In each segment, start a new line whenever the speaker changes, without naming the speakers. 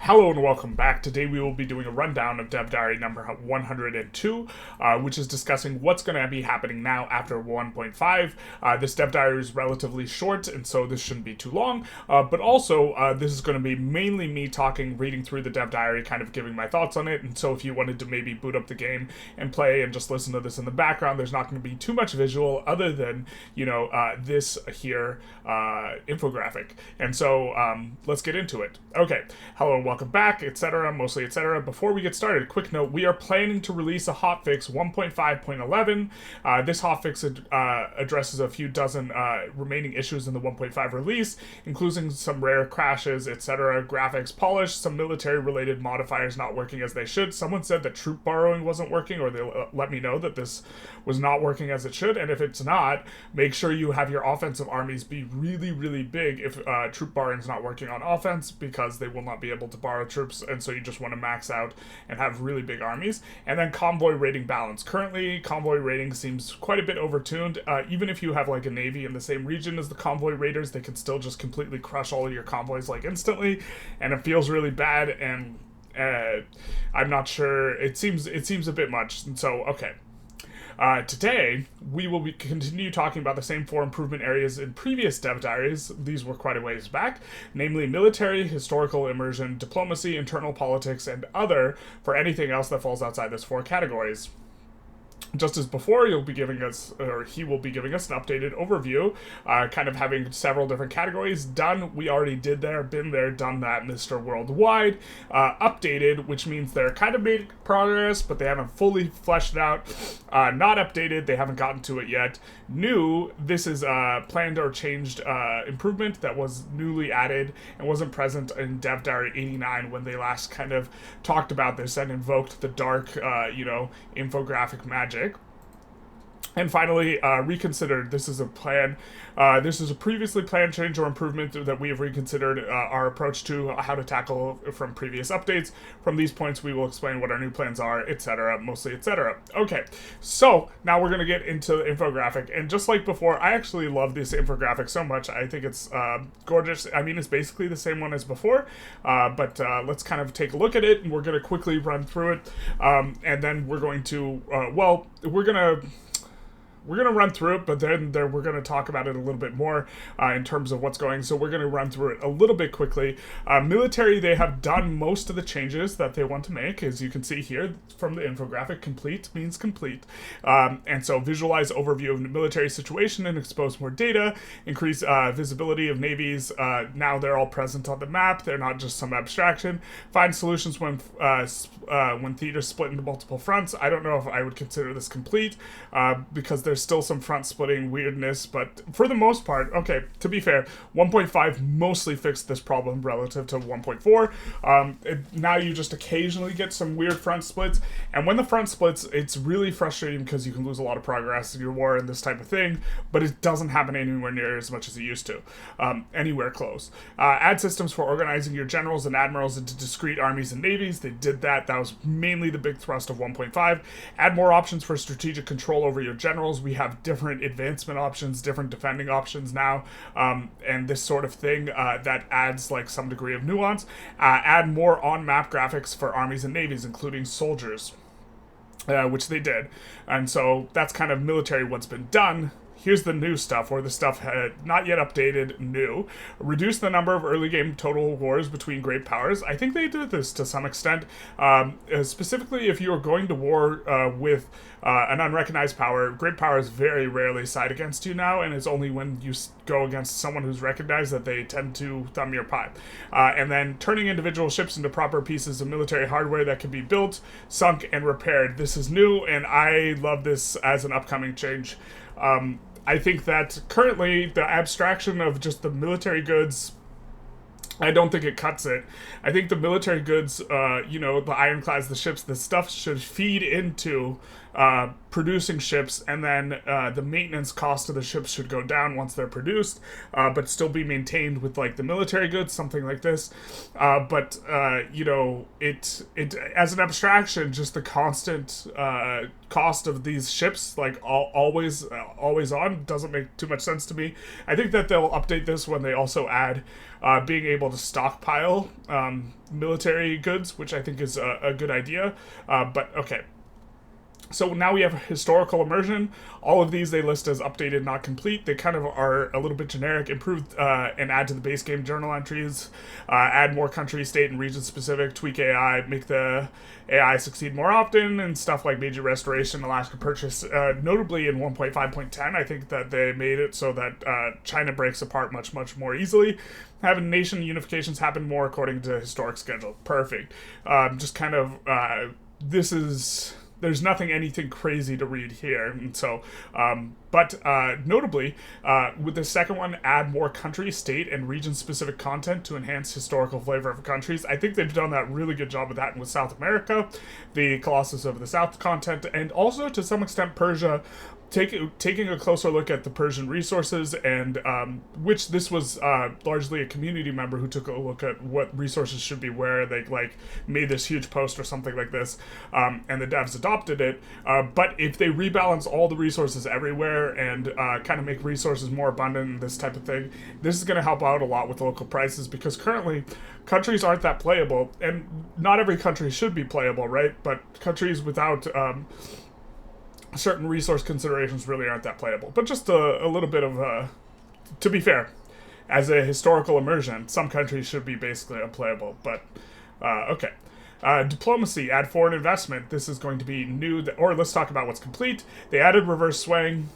Hello and welcome back. Today we will be doing a rundown of Dev Diary number 102, which is discussing what's going to be happening now after 1.5. This Dev Diary is relatively short, and so this shouldn't be too long, but also this is going to be mainly me talking, reading through the Dev Diary, kind of giving my thoughts on it, and so if you wanted to maybe boot up the game and play and just listen to this in the background, there's not going to be too much visual other than, this here infographic. And so let's get into it. Okay, hello and welcome back, etc., mostly etc. Before we get started, quick note, we are planning to release a hotfix 1.5.11. This hotfix addresses a few dozen remaining issues in the 1.5 release, including some rare crashes, etc., graphics polished, some military-related modifiers not working as they should. Someone said that troop borrowing wasn't working, or they let me know that this was not working as it should, and if it's not, make sure you have your offensive armies be really, really big if troop borrowing is not working on offense, because they will not be able to borrow troops, and so you just want to max out and have really big armies. And then convoy rating balance. Currently, convoy rating seems quite a bit overtuned. Even if you have like a navy in the same region as the convoy raiders, they can still just completely crush all of your convoys like instantly, and it feels really bad, and I'm not sure, it seems a bit much, and so, okay. Today, we will continue talking about the same four improvement areas in previous dev diaries. These were quite a ways back, namely military, historical immersion, diplomacy, internal politics, and other, for anything else that falls outside those four categories. Just as before, he will be giving us an updated overview, kind of having several different categories. Done, we already did there, been there, done that, Mr. Worldwide. Updated, which means they're kind of made progress, but they haven't fully fleshed it out. Not updated, they haven't gotten to it yet. New, this is planned or changed improvement that was newly added and wasn't present in Dev Diary 89 when they last kind of talked about this and invoked the dark, infographic magic. And finally, reconsidered. This is a plan. This is a previously planned change or improvement that we have reconsidered our approach to how to tackle from previous updates. From these points, we will explain what our new plans are, etc., mostly etc. Okay, so now we're going to get into the infographic. And just like before, I actually love this infographic so much. I think it's gorgeous. I mean, it's basically the same one as before, but let's kind of take a look at it, and we're going to quickly run through it. And then we're going to, we're going to run through it, but then we're going to talk about it a little bit more in terms of what's going. So we're going to run through it a little bit quickly. Military, they have done most of the changes that they want to make. As you can see here from the infographic, complete means complete. And so visualize overview of the military situation and expose more data, increase visibility of navies. Now they're all present on the map. They're not just some abstraction. Find solutions when theaters split into multiple fronts. I don't know if I would consider this complete because there's still some front splitting weirdness, but for the most part, okay, to be fair, 1.5 mostly fixed this problem relative to 1.4. Now you just occasionally get some weird front splits, and when the front splits, it's really frustrating because you can lose a lot of progress in your war and this type of thing, but it doesn't happen anywhere near as much as it used to, anywhere close. Add systems for organizing your generals and admirals into discrete armies and navies. They did that. That was mainly the big thrust of 1.5. Add more options for strategic control over your generals. We have different advancement options, different defending options now, and this sort of thing that adds like some degree of nuance. Add more on-map graphics for armies and navies, including soldiers, which they did. And so that's kind of military what's been done. Here's the new stuff, or the stuff had not yet updated, new. Reduce the number of early game total wars between great powers. I think they did this to some extent. Specifically, if you are going to war with an unrecognized power, great powers very rarely side against you now, and it's only when you go against someone who's recognized that they tend to thumb your pie. And then turning individual ships into proper pieces of military hardware that can be built, sunk, and repaired. This is new, and I love this as an upcoming change. I think that currently the abstraction of just the military goods, I don't think it cuts it. I think the military goods, the ironclads, the ships, the stuff should feed into producing ships, and then the maintenance cost of the ships should go down once they're produced, but still be maintained with like the military goods, something like this. But it as an abstraction, just the constant cost of these ships, like always on, doesn't make too much sense to me. I think that they'll update this when they also add being able to stockpile military goods, which I think is a good idea. But okay. So now we have historical immersion. All of these they list as updated, not complete. They kind of are a little bit generic. Improved and add to the base game journal entries. Add more country, state, and region specific. Tweak AI. Make the AI succeed more often. And stuff like major restoration, Alaska Purchase. Notably in 1.5.10, I think that they made it so that China breaks apart much, much more easily. Having nation unifications happen more according to historic schedule. Perfect. Just kind of... this is... There's anything crazy to read here, and so, but notably, with the second one, add more country, state, and region-specific content to enhance historical flavor of countries. I think they've done that really good job with that with South America, the Colossus of the South content, and also to some extent Persia. Taking a closer look at the Persian resources, and which this was largely a community member who took a look at what resources should be where. They like made this huge post or something like this, and the devs adopted it. But if they rebalance all the resources everywhere and kind of make resources more abundant and this type of thing, this is going to help out a lot with local prices, because currently countries aren't that playable, and not every country should be playable, right? But countries without certain resource considerations really aren't that playable. But just a little bit of, to be fair, as a historical immersion, some countries should be basically unplayable. But, okay. Diplomacy, add foreign investment. This is going to be new, or let's talk about what's complete. They added reverse swaying,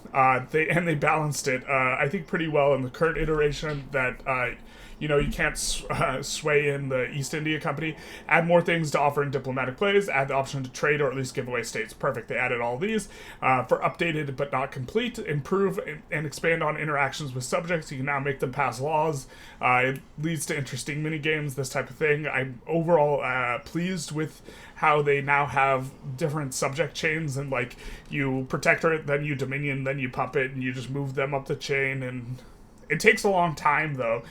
they balanced it, I think, pretty well in the current iteration that... you can't sway in the East India Company. Add more things to offer in diplomatic plays. Add the option to trade or at least give away states. Perfect. They added all these. For updated but not complete, improve and expand on interactions with subjects. You can now make them pass laws. It leads to interesting mini games, this type of thing. I'm overall pleased with how they now have different subject chains, and like you protectorate, then you dominion, then you puppet, and you just move them up the chain. And it takes a long time, though,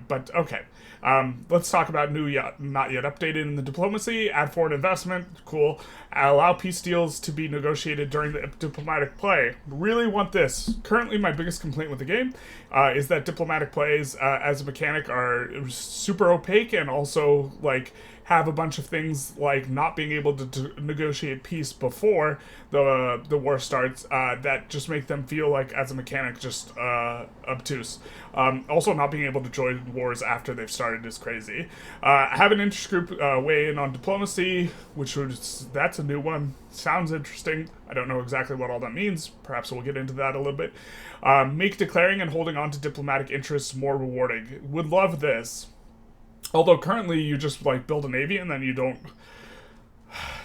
but okay. Let's talk about new, not yet updated in the diplomacy. Add foreign investment, cool. Allow peace deals to be negotiated during the diplomatic play. Really want this. Currently, my biggest complaint with the game is that diplomatic plays as a mechanic are super opaque, and also like have a bunch of things like not being able to negotiate peace before the war starts that just make them feel like, as a mechanic, just obtuse. Also, not being able to join wars after they've started is crazy. Have an interest group weigh in on diplomacy, that's a new one. Sounds interesting. I don't know exactly what all that means. Perhaps we'll get into that a little bit. Make declaring and holding on to diplomatic interests more rewarding. Would love this. Although currently you just like build a navy and then you don't.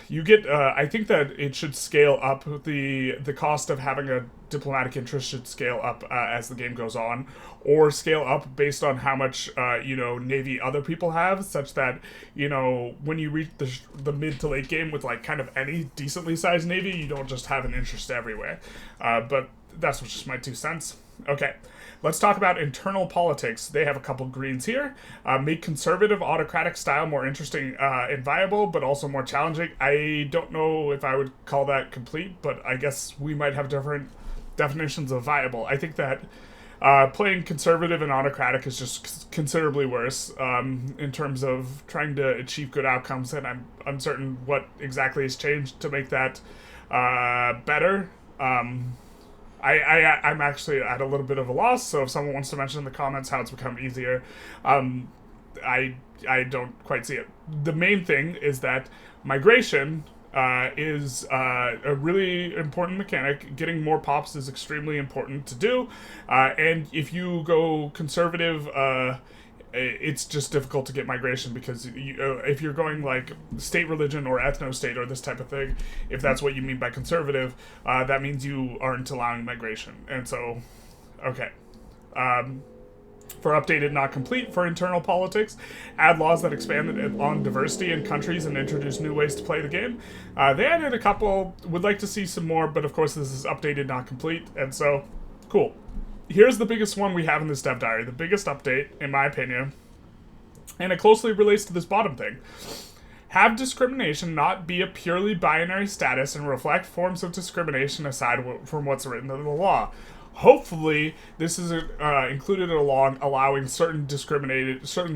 You get. I think that it should scale up. The cost of having a diplomatic interest should scale up as the game goes on, or scale up based on how much navy other people have, such that when you reach the mid to late game with like kind of any decently sized navy, you don't just have an interest everywhere. But that's just my 2 cents. Okay. Let's talk about internal politics. They have a couple greens here. Make conservative autocratic style more interesting and viable, but also more challenging. I don't know if I would call that complete, but I guess we might have different definitions of viable. I think that playing conservative and autocratic is just considerably worse in terms of trying to achieve good outcomes, and I'm uncertain what exactly has changed to make that better. I'm actually at a little bit of a loss, so if someone wants to mention in the comments how it's become easier, I don't quite see it. The main thing is that migration is a really important mechanic. Getting more pops is extremely important to do, and if you go conservative, it's just difficult to get migration, because if you're going like state religion or ethno-state or this type of thing, if that's what you mean by conservative, that means you aren't allowing migration. And so, okay. For updated, not complete, for internal politics, add laws that expand on diversity in countries and introduce new ways to play the game. They added a couple, would like to see some more, but of course this is updated, not complete, and so, cool. Here's the biggest one we have in this dev diary, the biggest update, in my opinion, and it closely relates to this bottom thing. Have discrimination not be a purely binary status and reflect forms of discrimination aside from what's written in the law. Hopefully, this is included along allowing certain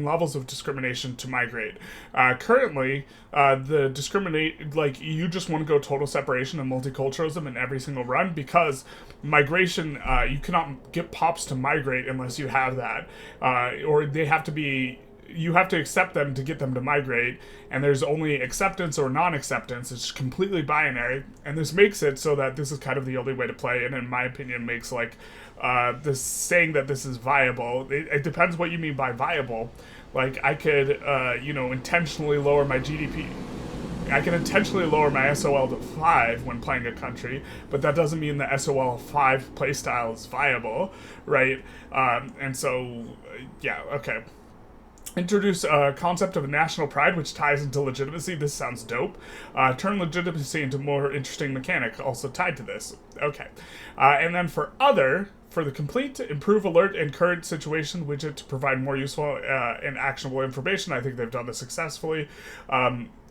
levels of discrimination to migrate. Currently, the discriminate, like, you just want to go total separation and multiculturalism in every single run, because migration, you cannot get pops to migrate unless you have that, or they have to be. You have to accept them to get them to migrate, and there's only acceptance or non-acceptance. It's completely binary, and this makes it so that this is kind of the only way to play, and in my opinion makes, like, this saying that this is viable. It depends what you mean by viable. Like, I could, intentionally lower my GDP. I can intentionally lower my SOL to 5 when playing a country, but that doesn't mean the SOL 5 playstyle is viable, right? And so, yeah, okay. Introduce a concept of national pride, which ties into legitimacy. This sounds dope. Turn legitimacy into a more interesting mechanic, also tied to this. Okay. And then for the complete, improve alert and current situation widget to provide more useful and actionable information. I think they've done this successfully.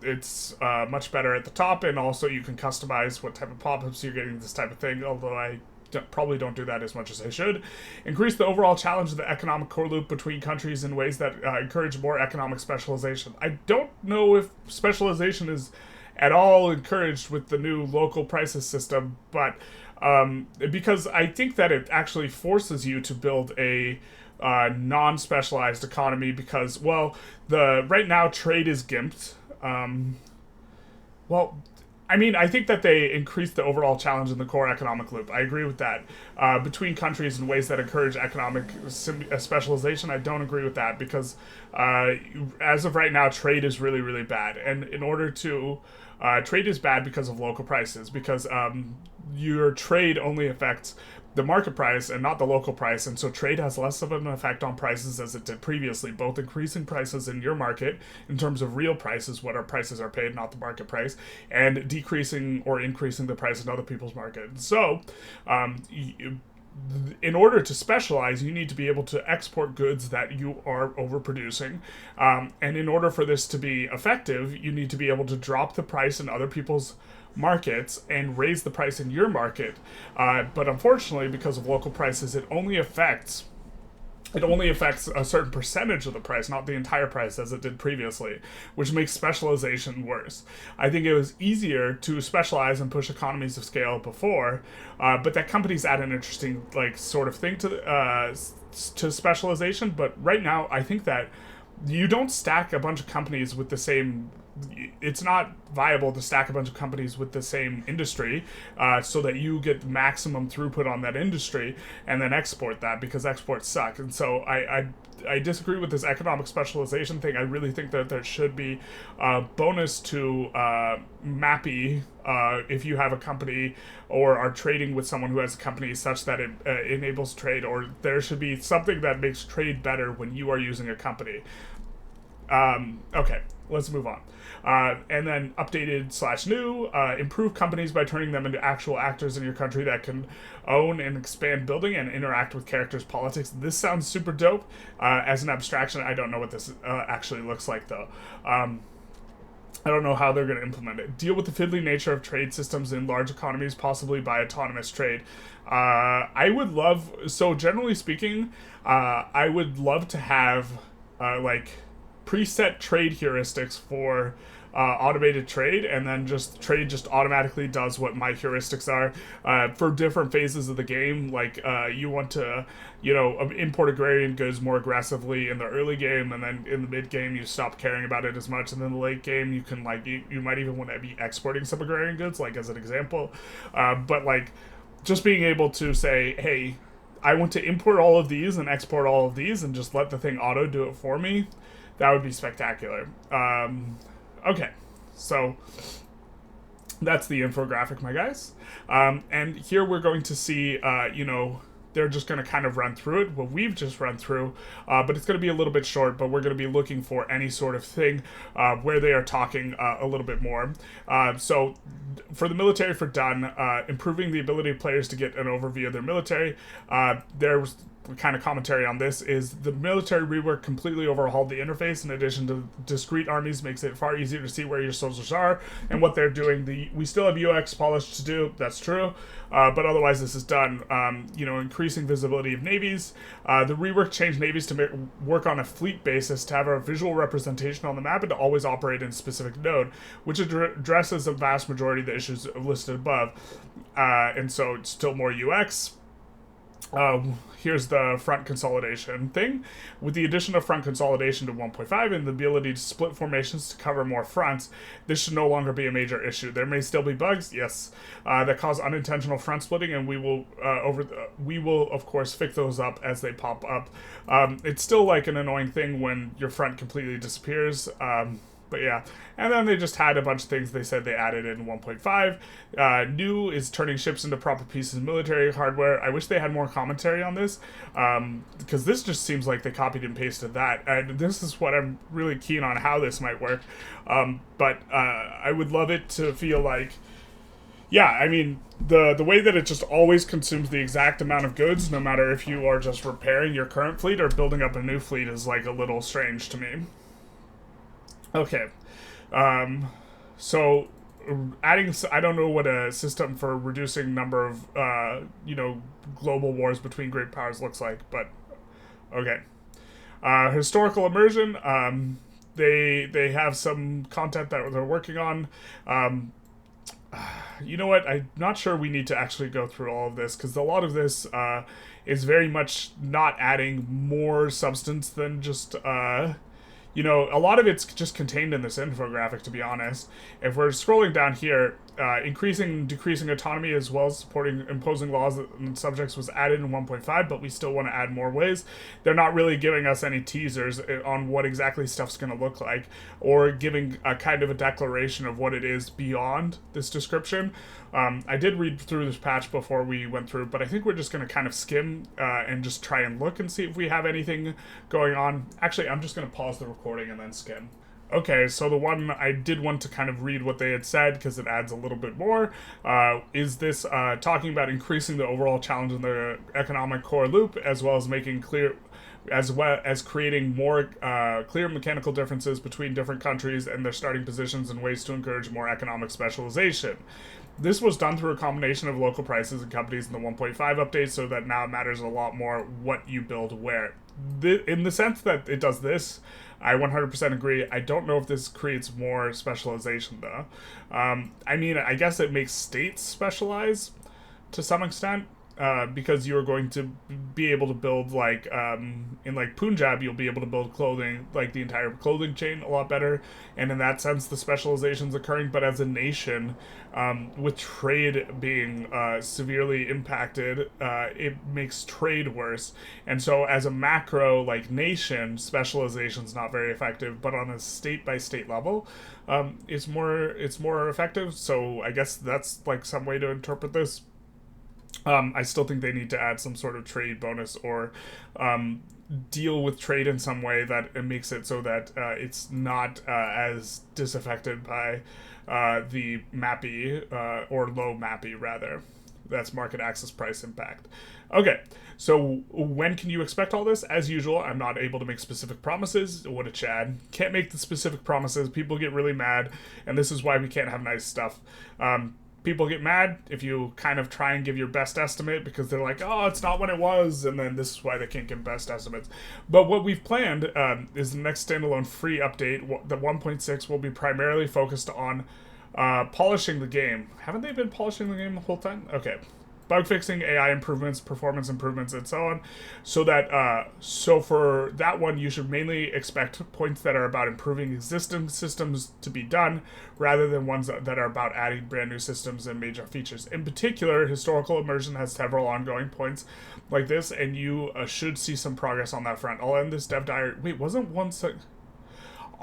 It's much better at the top, and also you can customize what type of pop-ups you're getting, this type of thing, although I probably don't do that as much as I should. Increase the overall challenge of the economic core loop between countries in ways that encourage more economic specialization. I don't know if specialization is at all encouraged with the new local prices system, but because I think that it actually forces you to build a non-specialized economy, because, well, right now trade is gimped. I think that they increased the overall challenge in the core economic loop. I agree with that. Between countries in ways that encourage economic specialization, I don't agree with that, because as of right now, trade is really, really bad. And in order to... trade is bad because of local prices, because your trade only affects the market price and not the local price, and so trade has less of an effect on prices as it did previously, both increasing prices in your market in terms of real prices, what our prices are paid, not the market price, and decreasing or increasing the price in other people's market. So in order to specialize, you need to be able to export goods that you are overproducing. And in order for this to be effective, you need to be able to drop the price in other people's markets and raise the price in your market. But unfortunately, because of local prices, it only affects a certain percentage of the price, not the entire price as it did previously, which makes specialization worse. I think it was easier to specialize and push economies of scale before, but that companies add an interesting, like, sort of thing to specialization. But right now, I think that you don't stack a bunch of companies with the same... It's not viable to stack a bunch of companies with the same industry so that you get maximum throughput on that industry and then export that, because exports suck. And so I disagree with this economic specialization thing. I really think that there should be a bonus to MAPI if you have a company or are trading with someone who has a company, such that it enables trade, or there should be something that makes trade better when you are using a company. Okay, let's move on. And then updated/new, improve companies by turning them into actual actors in your country that can own and expand building and interact with characters' politics. This sounds super dope. As an abstraction, I don't know what this actually looks like, though. I don't know how they're going to implement it. Deal with the fiddly nature of trade systems in large economies, possibly by autonomous trade. I would love... So, generally speaking, I would love to have, preset trade heuristics for automated trade, and then trade just automatically does what my heuristics are for different phases of the game. Like you want to import agrarian goods more aggressively in the early game, and then in the mid game you stop caring about it as much, and then the late game you can you might even want to be exporting some agrarian goods, like as an example. But just being able to say, hey, I want to import all of these and export all of these, and just let the thing auto do it for me, that would be spectacular. Okay, so that's the infographic, my guys. And here we're going to see, they're just going to kind of run through it, what we've just run through, but it's going to be a little bit short, but we're going to be looking for any sort of thing where they are talking a little bit more. So for the military for done, improving the ability of players to get an overview of their military, there's kind of commentary on this is the military rework completely overhauled the interface. In addition to discrete armies, makes it far easier to see where your soldiers are and what they're doing. We still have UX polish to do, that's true, but otherwise this is done. Increasing visibility of navies. The rework changed navies to work on a fleet basis, to have a visual representation on the map, and to always operate in a specific node, which addresses a vast majority of the issues listed above. And so it's still more UX. Here's the front consolidation thing. With the addition of front consolidation to 1.5 and the ability to split formations to cover more fronts, this should no longer be a major issue. There may still be bugs, yes, that cause unintentional front splitting, and we will of course fix those up as they pop up. It's still like an annoying thing when your front completely disappears. But yeah, and then they just had a bunch of things they said they added in 1.5. New is turning ships into proper pieces of military hardware. I wish they had more commentary on this, because this just seems like they copied and pasted that, and this is what I'm really keen on how this might work. But I would love it to feel like, yeah, I mean, the way that it just always consumes the exact amount of goods, no matter if you are just repairing your current fleet or building up a new fleet, is like a little strange to me. Okay, so adding, I don't know what a system for reducing number of, global wars between great powers looks like, but okay. Historical immersion, they have some content that they're working on. You know what, I'm not sure we need to actually go through all of this, because a lot of this is very much not adding more substance than just... a lot of it's just contained in this infographic, to be honest. If we're scrolling down here, increasing and decreasing autonomy as well as imposing laws on subjects was added in 1.5, but we still want to add more ways. They're not really giving us any teasers on what exactly stuff's going to look like, or giving a kind of a declaration of what it is beyond this description. I did read through this patch before we went through, but I think we're just going to kind of skim and just try and look and see if we have anything going on. Actually, I'm just going to pause the recording and then skim. Okay, so the one I did want to kind of read what they had said, because it adds a little bit more, is this talking about increasing the overall challenge in the economic core loop, as well as making clear, as well as creating more clear mechanical differences between different countries and their starting positions, and ways to encourage more economic specialization. This was done through a combination of local prices and companies in the 1.5 update, so that now it matters a lot more what you build where. In the sense that it does this, I 100% agree. I don't know if this creates more specialization, though. I mean, I guess it makes states specialize to some extent, because you're going to be able to build, like, in, like, Punjab, you'll be able to build clothing, like, the entire clothing chain a lot better, and in that sense, the specialization's occurring. But as a nation, with trade being severely impacted, it makes trade worse, and so as a macro, like, nation, specialization's not very effective, but on a state-by-state level, it's more effective. So I guess that's, like, some way to interpret this. I still think they need to add some sort of trade bonus, or deal with trade in some way that it makes it so that it's not as disaffected by the MAPI, or low MAPI, rather. That's market access price impact. Okay, so when can you expect all this? As usual, I'm not able to make specific promises. What a Chad. Can't make the specific promises. People get really mad, and this is why we can't have nice stuff. People get mad if you kind of try and give your best estimate, because they're like, oh, it's not what it was, and then this is why they can't give best estimates. But what we've planned is the next standalone free update. The 1.6 will be primarily focused on polishing the game. Haven't they been polishing the game the whole time? Okay. Bug fixing, AI improvements, performance improvements, and so on. So that so for that one, you should mainly expect points that are about improving existing systems to be done, rather than ones that are about adding brand new systems and major features. In particular, historical immersion has several ongoing points like this, and you should see some progress on that front. I'll end this dev diary. Wait, wasn't one sec?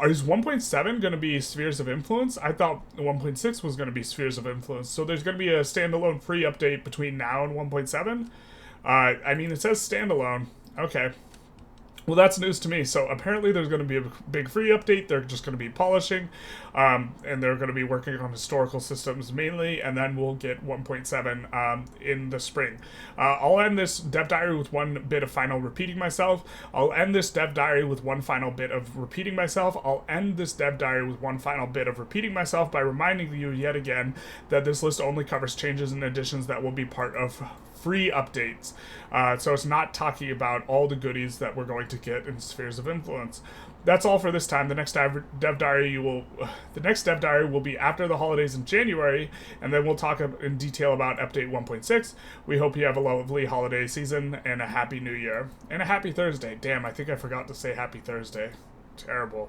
Is 1.7 going to be Spheres of Influence? I thought 1.6 was going to be Spheres of Influence. So there's going to be a standalone free update between now and 1.7? I mean, it says standalone. Okay. Well, that's news to me. So apparently, there's going to be a big free update. They're just going to be polishing, and they're going to be working on historical systems mainly, and then we'll get 1.7 in the spring. I'll end this dev diary with one bit of final repeating myself. I'll end this dev diary with one final bit of repeating myself. I'll end this dev diary with one final bit of repeating myself by reminding you yet again that this list only covers changes and additions that will be part of free updates. So it's not talking about all the goodies that we're going to get in Spheres of Influence. That's all for this time. The next dev diary will be after the holidays in January, and then we'll talk in detail about update 1.6. We hope you have a lovely holiday season and a happy new year and a happy Thursday. Damn, I think I forgot to say happy Thursday. Terrible.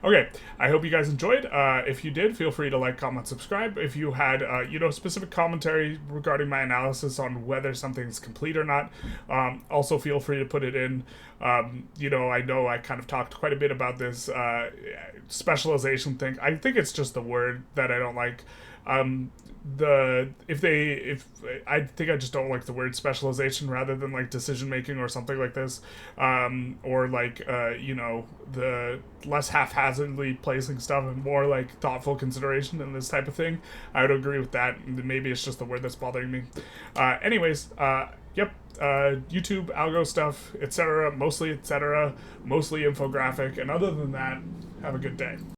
Okay, I hope you guys enjoyed. If you did, feel free to like, comment, subscribe. If you had, specific commentary regarding my analysis on whether something's complete or not, also feel free to put it in. I know I kind of talked quite a bit about this specialization thing. I think it's just the word that I don't like. I think I just don't like the word specialization rather than like decision making or something like this, or like the less haphazardly placing stuff and more like thoughtful consideration and this type of thing. I would agree with that. Maybe it's just the word that's bothering me. Anyways, YouTube algo stuff, etc. Mostly infographic, and other than that, have a good day.